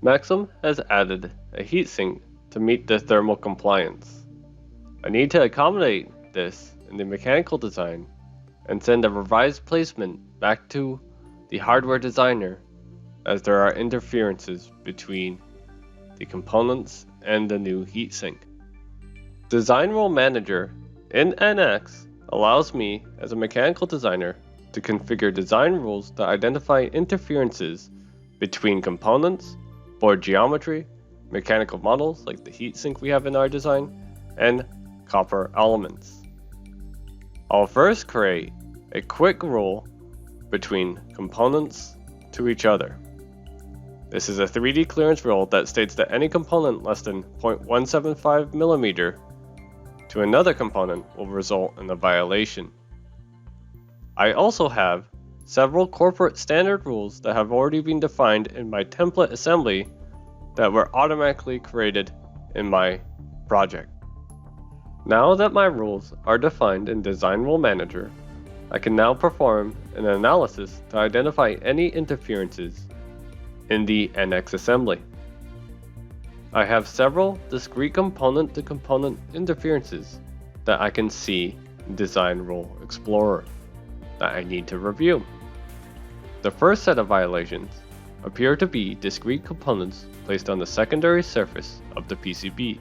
Maxim has added a heatsink to meet the thermal compliance. I need to accommodate this in the mechanical design and send a revised placement back to the hardware designer, as there are interferences between the components and the new heatsink. Design Rule Manager in NX allows me as a mechanical designer to configure design rules to identify interferences between components, board geometry, mechanical models like the heatsink we have in our design, and copper elements. I'll first create a quick rule between components to each other. This is a 3D clearance rule that states that any component less than 0.175 mm to another component will result in a violation. I also have several corporate standard rules that have already been defined in my template assembly that were automatically created in my project. Now that my rules are defined in Design Rule Manager, I can now perform an analysis to identify any interferences in the NX assembly. I have several discrete component-to-component interferences that I can see in Design Rule Explorer that I need to review. The first set of violations appear to be discrete components placed on the secondary surface of the PCB.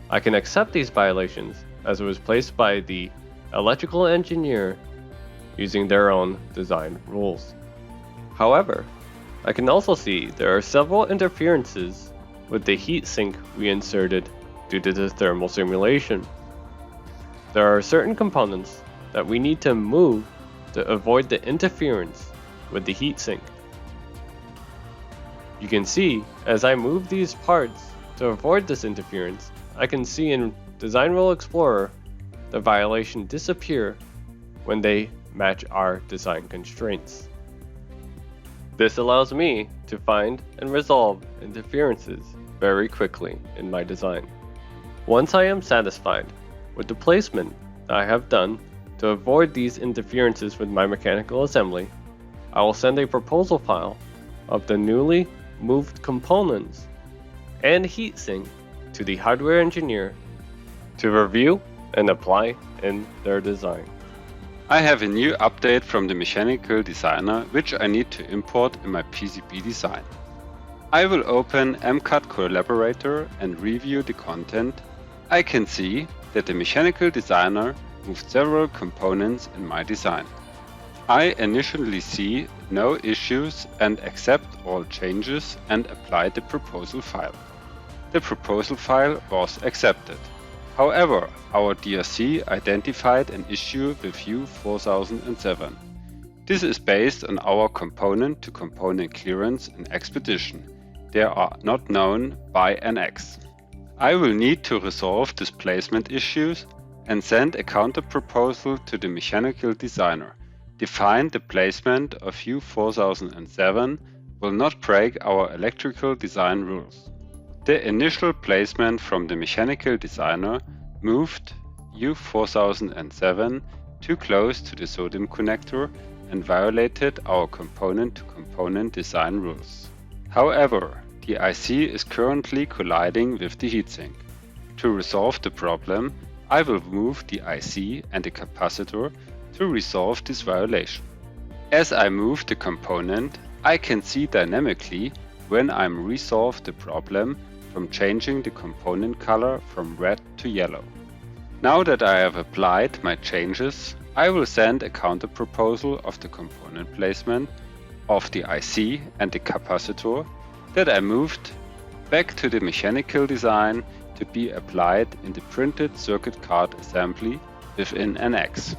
I can accept these violations as it was placed by the electrical engineer using their own design rules. However, I can also see there are several interferences with the heatsink we inserted due to the thermal simulation. There are certain components that we need to move to avoid the interference with the heatsink. You can see as I move these parts to avoid this interference, I can see in Design Rule Explorer the violation disappear when they match our design constraints. This allows me to find and resolve interferences very quickly in my design. Once I am satisfied with the placement that I have done to avoid these interferences with my mechanical assembly, I will send a proposal file of the newly moved components and heatsink to the hardware engineer to review and apply in their design. I have a new update from the mechanical designer which I need to import in my PCB design. I will open MCAD Collaborator and review the content. I can see that the mechanical designer moved several components in my design. I initially see no issues and accept all changes and apply the proposal file. The proposal file was accepted. However, our DRC identified an issue with U4007. This is based on our component-to-component clearance and expedition. They are not known by NX. I will need to resolve displacement issues and send a counter-proposal to the mechanical designer. Define the placement of U4007 will not break our electrical design rules. The initial placement from the mechanical designer moved U4007 too close to the sodium connector and violated our component-to-component design rules. However, the IC is currently colliding with the heatsink. To resolve the problem, I will move the IC and the capacitor to resolve this violation. As I move the component, I can see dynamically when I resolve the problem from changing the component color from red to yellow. Now that I have applied my changes, I will send a counter-proposal of the component placement of the IC and the capacitor that I moved back to the mechanical design to be applied in the printed circuit card assembly within NX.